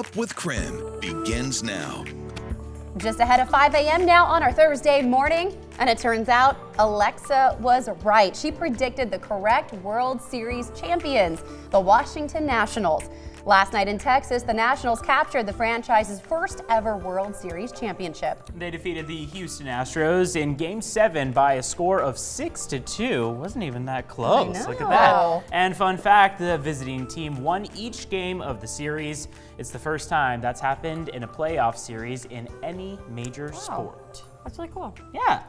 Up with KREM begins now. Just ahead of 5 a.m. now on our Thursday morning, and it turns out Alexa was right. She predicted the correct World Series champions, the Washington Nationals. Last night in Texas, the Nationals captured the franchise's first ever World Series championship. They defeated the Houston Astros in Game 7 by a score of 6-2. Wasn't even that close. Look at that. And fun fact, the visiting team won each game of the series. It's the first time that's happened in a playoff series in any major sport. That's really cool. Yeah.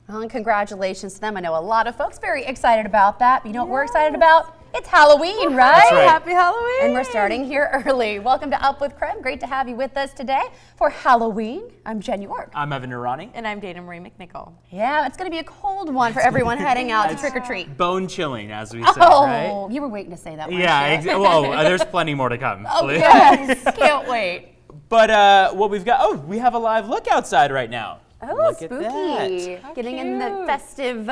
Well, and congratulations to them. I know a lot of folks very excited about that. But you know what we're excited about? It's Halloween, right? That's right. Happy Halloween. And we're starting here early. Welcome to Up with KREM. Great to have you with us today for Halloween. I'm Jen York. I'm Evan Irani. And I'm Dana Marie McNichol. Yeah, it's going to be a cold one for everyone heading out to trick or treat. Bone chilling, as we say, right? Oh, you were waiting to say that one. Yeah, well, there's plenty more to come. Oh, yes. Can't wait. But what we've got, we have a live look outside right now. Oh, look spooky. At that. Getting in the festive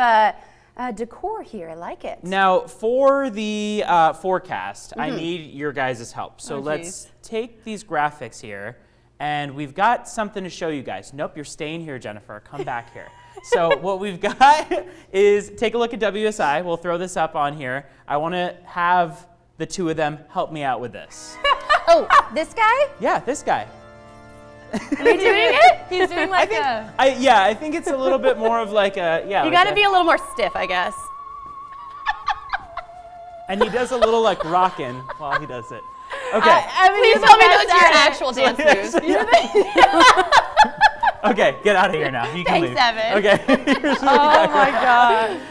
decor here. I like it. Now, for the forecast, I need your guys' help. So let's take these graphics here, and we've got something to show you guys. Nope, you're staying here, Jennifer. Come back here. So what we've got is, take a look at WSI. We'll throw this up on here. I want to have the two of them help me out with this. Oh, this guy? Yeah, this guy. Are you doing it? He's doing like I think it's a little bit more of like a, You like gotta be a little more stiff, I guess. And he does a little like rockin' while he does it. Okay. I mean, please tell me those are your actual dance moves. Okay, get out of here now. You can leave. Thanks, Evan. Okay. Oh my God.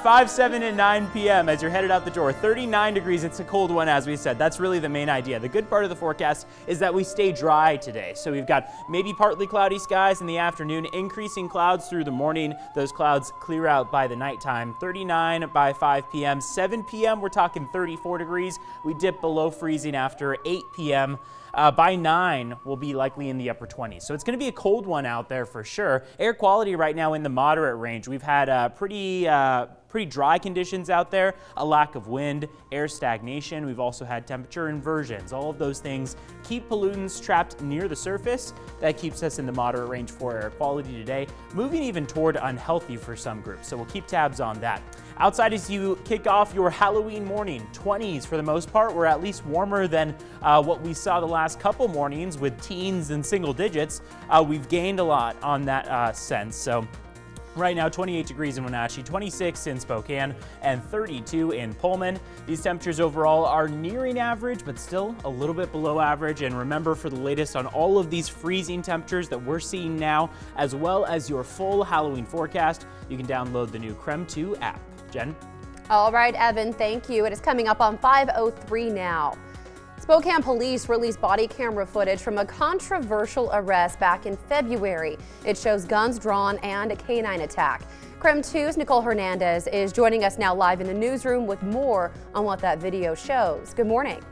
5, 7, and 9 p.m. as you're headed out the door. 39 degrees. It's a cold one, as we said. That's really the main idea. The good part of the forecast is that we stay dry today. So we've got maybe partly cloudy skies in the afternoon, increasing clouds through the morning. Those clouds clear out by the nighttime. 39 by 5 p.m. 7 p.m. we're talking 34 degrees. We dip below freezing after 8 p.m. By 9, we'll be likely in the upper 20s. So it's going to be a cold one out there for sure. Air quality right now in the moderate range. We've had pretty dry conditions out there, a lack of wind, air stagnation. We've also had temperature inversions. All of those things keep pollutants trapped near the surface. That keeps us in the moderate range for air quality today, moving even toward unhealthy for some groups. So we'll keep tabs on that. Outside as you kick off your Halloween morning, 20s for the most part. We're at least warmer than what we saw the last couple mornings with teens and single digits. We've gained a lot on that sense. So right now, 28 degrees in Wenatchee, 26 in Spokane, and 32 in Pullman. These temperatures overall are nearing average, but still a little bit below average. And remember, for the latest on all of these freezing temperatures that we're seeing now, as well as your full Halloween forecast, you can download the new KREM 2 app. Jen? All right, Evan, thank you. It is coming up on 5:03 now. Spokane police released body camera footage from a controversial arrest back in February. It shows guns drawn and a canine attack. KREM 2's Nicole Hernandez is joining us now live in the newsroom with more on what that video shows. Good morning.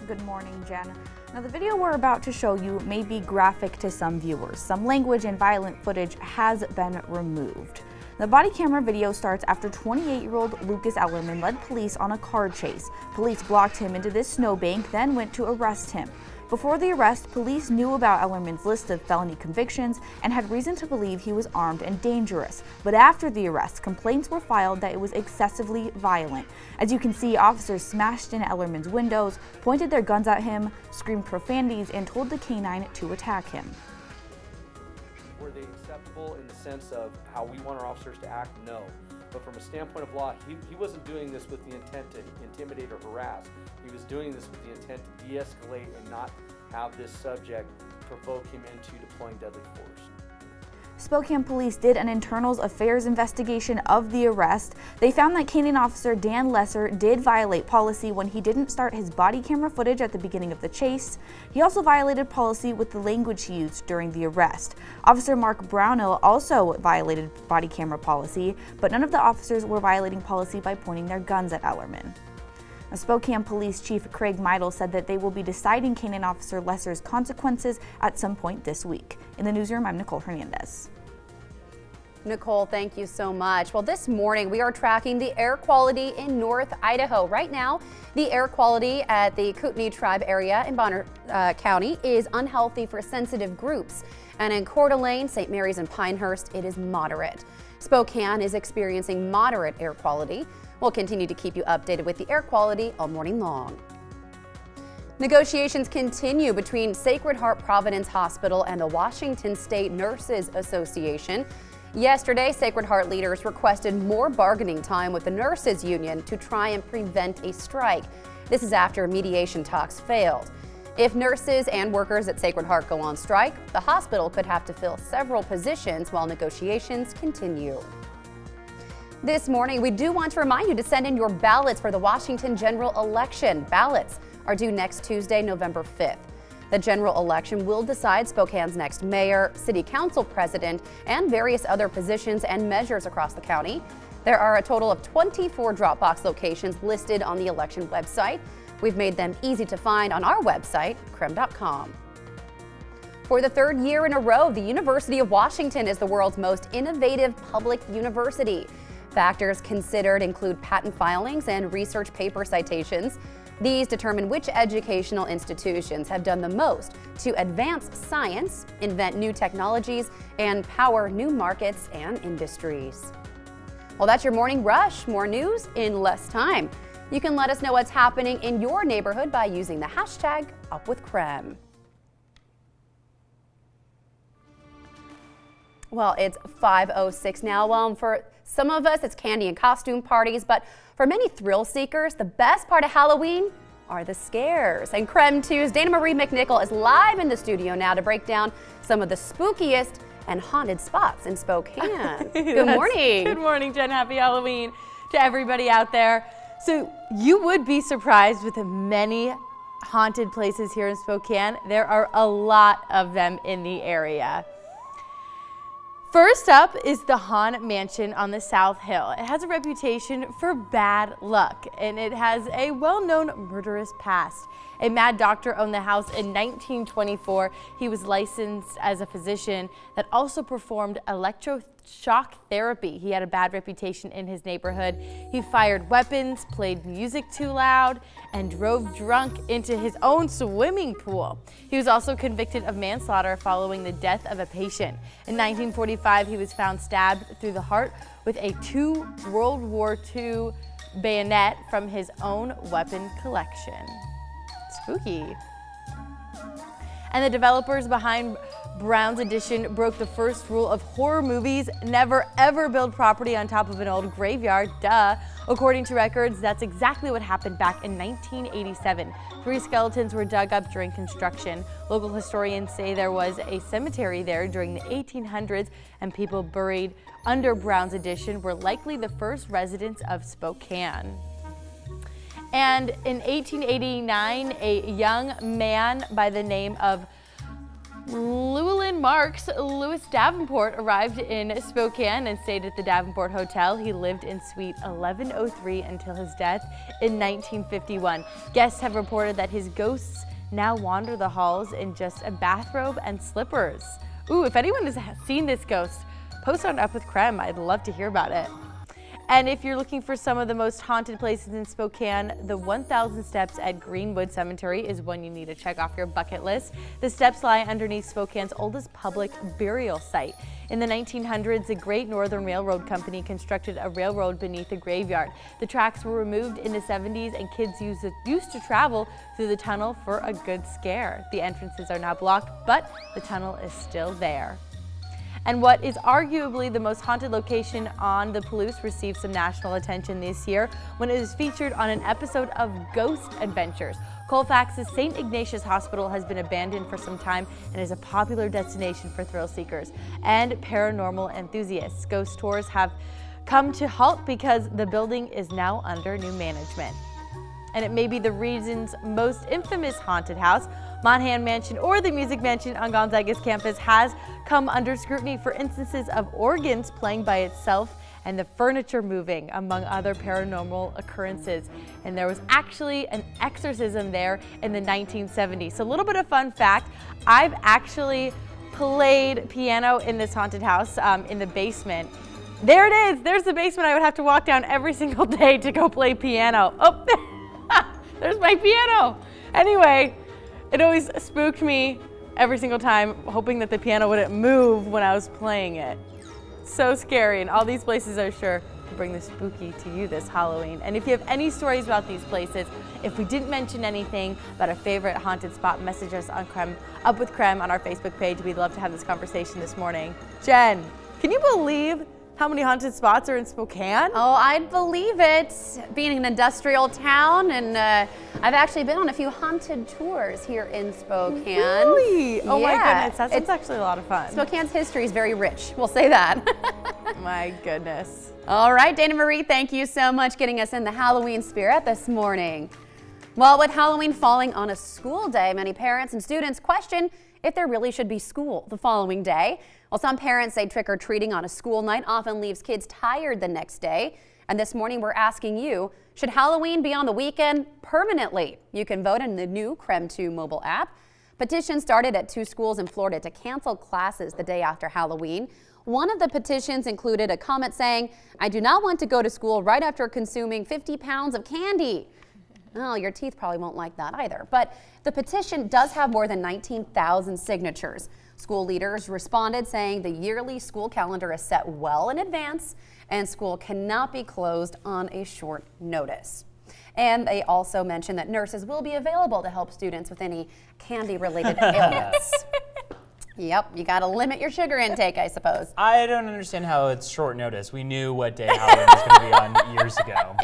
Good morning, Jen. Now, the video we're about to show you may be graphic to some viewers. Some language and violent footage has been removed. The body camera video starts after 28-year-old Lucas Ellerman led police on a car chase. Police blocked him into this snowbank, then went to arrest him. Before the arrest, police knew about Ellerman's list of felony convictions and had reason to believe he was armed and dangerous. But after the arrest, complaints were filed that it was excessively violent. As you can see, officers smashed in Ellerman's windows, pointed their guns at him, screamed profanities, and told the canine to attack him. Were they acceptable in the sense of how we want our officers to act? No. But from a standpoint of law, he wasn't doing this with the intent to intimidate or harass. He was doing this with the intent to de-escalate and not have this subject provoke him into deploying deadly force. Spokane police did an internal affairs investigation of the arrest. They found that canine officer Dan Lesser did violate policy when he didn't start his body camera footage at the beginning of the chase. He also violated policy with the language he used during the arrest. Officer Mark Brownell also violated body camera policy, but none of the officers were violating policy by pointing their guns at Ellerman. Spokane Police Chief Craig Meidel said that they will be deciding canine officer Lesser's consequences at some point this week. In the newsroom, I'm Nicole Hernandez. Nicole, thank you so much. Well, this morning we are tracking the air quality in North Idaho. Right now, the air quality at the Kootenai Tribe area in Bonner County is unhealthy for sensitive groups. And in Coeur d'Alene, St. Mary's, and Pinehurst, it is moderate. Spokane is experiencing moderate air quality. We'll continue to keep you updated with the air quality all morning long. Negotiations continue between Sacred Heart Providence Hospital and the Washington State Nurses Association. Yesterday, Sacred Heart leaders requested more bargaining time with the nurses union to try and prevent a strike. This is after mediation talks failed. If nurses and workers at Sacred Heart go on strike, the hospital could have to fill several positions while negotiations continue. This morning, we do want to remind you to send in your ballots for the Washington general election. Ballots are due next Tuesday, November 5th. The general election will decide Spokane's next mayor, city council president, and various other positions and measures across the county. There are a total of 24 drop box locations listed on the election website. We've made them easy to find on our website, KREM.com. For the third year in a row, the University of Washington is the world's most innovative public university. Factors considered include patent filings and research paper citations. These determine which educational institutions have done the most to advance science, invent new technologies, and power new markets and industries. Well, that's your morning rush. More news in less time. You can let us know what's happening in your neighborhood by using the hashtag #UpWithKREM. Well, it's 5:06 now. For some of us, it's candy and costume parties, but for many thrill seekers, the best part of Halloween are the scares. And KREM 2's Dana Marie McNichol is live in the studio now to break down some of the spookiest and haunted spots in Spokane. Good morning. Good morning, Jen. Happy Halloween to everybody out there. So you would be surprised with the many haunted places here in Spokane. There are a lot of them in the area. First up is the Hahn Mansion on the South Hill. It has a reputation for bad luck, and it has a well-known murderous past. A mad doctor owned the house in 1924. He was licensed as a physician that also performed electroshock therapy. He had a bad reputation in his neighborhood. He fired weapons, played music too loud, and drove drunk into his own swimming pool. He was also convicted of manslaughter following the death of a patient. In 1945, he was found stabbed through the heart with a World War II bayonet from his own weapon collection. Spooky. And the developers behind Brown's Edition broke the first rule of horror movies: never ever build property on top of an old graveyard. Duh. According to records, that's exactly what happened back in 1987. 3 skeletons were dug up during construction. Local historians say there was a cemetery there during the 1800s, and people buried under Brown's Edition were likely the first residents of Spokane. And in 1889, a young man by the name of Llewellyn Marks Lewis Davenport arrived in Spokane and stayed at the Davenport Hotel. He lived in Suite 1103 until his death in 1951. Guests have reported that his ghosts now wander the halls in just a bathrobe and slippers. Ooh, if anyone has seen this ghost, post on Up with KREM. I'd love to hear about it. And if you're looking for some of the most haunted places in Spokane, the 1,000 Steps at Greenwood Cemetery is one you need to check off your bucket list. The steps lie underneath Spokane's oldest public burial site. In the 1900s, the Great Northern Railroad Company constructed a railroad beneath the graveyard. The tracks were removed in the 70s, and kids used to travel through the tunnel for a good scare. The entrances are now blocked, but the tunnel is still there. And what is arguably the most haunted location on the Palouse received some national attention this year when it was featured on an episode of Ghost Adventures. Colfax's St. Ignatius Hospital has been abandoned for some time and is a popular destination for thrill seekers and paranormal enthusiasts. Ghost tours have come to halt because the building is now under new management. And it may be the region's most infamous haunted house. Monahan Mansion, or the Music Mansion on Gonzaga's campus, has come under scrutiny for instances of organs playing by itself and the furniture moving, among other paranormal occurrences. And there was actually an exorcism there in the 1970s. So a little bit of fun fact, I've actually played piano in this haunted house in the basement. There it is. There's the basement I would have to walk down every single day to go play piano. Oh, there's my piano. Anyway, it always spooked me every single time, hoping that the piano wouldn't move when I was playing it. So scary, and all these places are sure to bring the spooky to you this Halloween. And if you have any stories about these places, if we didn't mention anything about a favorite haunted spot, message us on KREM, Up with KREM on our Facebook page. We'd love to have this conversation this morning. Jen, can you believe how many haunted spots are in Spokane? Oh, I'd believe it. Being an industrial town, and I've actually been on a few haunted tours here in Spokane. Really? Oh my Yeah. goodness, that sounds actually a lot of fun. Spokane's history is very rich, we'll say that. My goodness. All right, Dana Marie, thank you so much getting us in the Halloween spirit this morning. Well, with Halloween falling on a school day, many parents and students question if there really should be school the following day. Well, some parents say trick-or-treating on a school night often leaves kids tired the next day. And this morning we're asking you, should Halloween be on the weekend permanently? You can vote in the new KREM 2 mobile app. Petitions started at 2 schools in Florida to cancel classes the day after Halloween. One of the petitions included a comment saying, "I do not want to go to school right after consuming 50 pounds of candy." Oh, your teeth probably won't like that either. But the petition does have more than 19,000 signatures. School leaders responded saying the yearly school calendar is set well in advance and school cannot be closed on a short notice. And they also mentioned that nurses will be available to help students with any candy-related ailments. Yep, you got to limit your sugar intake, I suppose. I don't understand how it's short notice. We knew what day Halloween was going to be on years ago.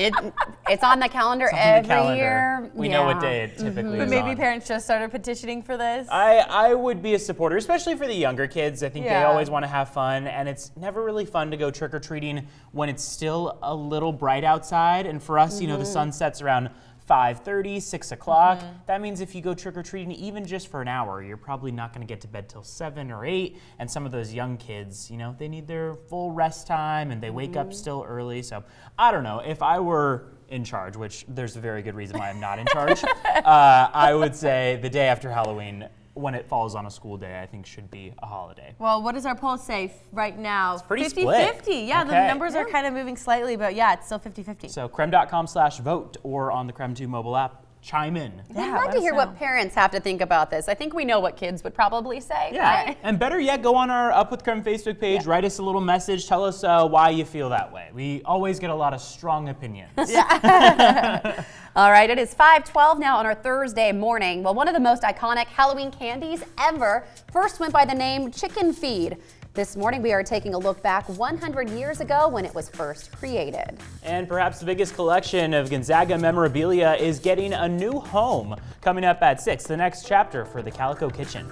It's on the calendar every year. We know what day it typically But is maybe on. parents just started petitioning for this. I would be a supporter, especially for the younger kids. I think they Yeah. always want to have fun, and it's never really fun to go trick-or-treating when it's still a little bright outside. And for us, you know, the sun sets around 5:30, 6 o'clock. That means if you go trick-or-treating even just for an hour, you're probably not going to get to bed till 7 or 8. And some of those young kids, you know, they need their full rest time and they wake up still early. So I don't know. If I were in charge, which there's a very good reason why I'm not in charge, I would say the day after Halloween, when it falls on a school day, I think should be a holiday. Well, what does our poll say right now? It's pretty 50-50. split. Yeah, the Okay. numbers are kind of moving slightly, but yeah, it's still 50-50. So KREM.com/vote or on the KREM 2 mobile app, chime in. I'd love to hear what parents have to think about this. I think we know what kids would probably say. Yeah, Right? and better yet, go on our Up with KREM Facebook page, write us a little message, tell us why you feel that way. We always get a lot of strong opinions. All right, it is 5:12 now on our Thursday morning. Well, one of the most iconic Halloween candies ever first went by the name Chicken Feed. This morning we are taking a look back 100 years ago when it was first created. And perhaps the biggest collection of Gonzaga memorabilia is getting a new home. Coming up at 6, the next chapter for the Calico Kitchen.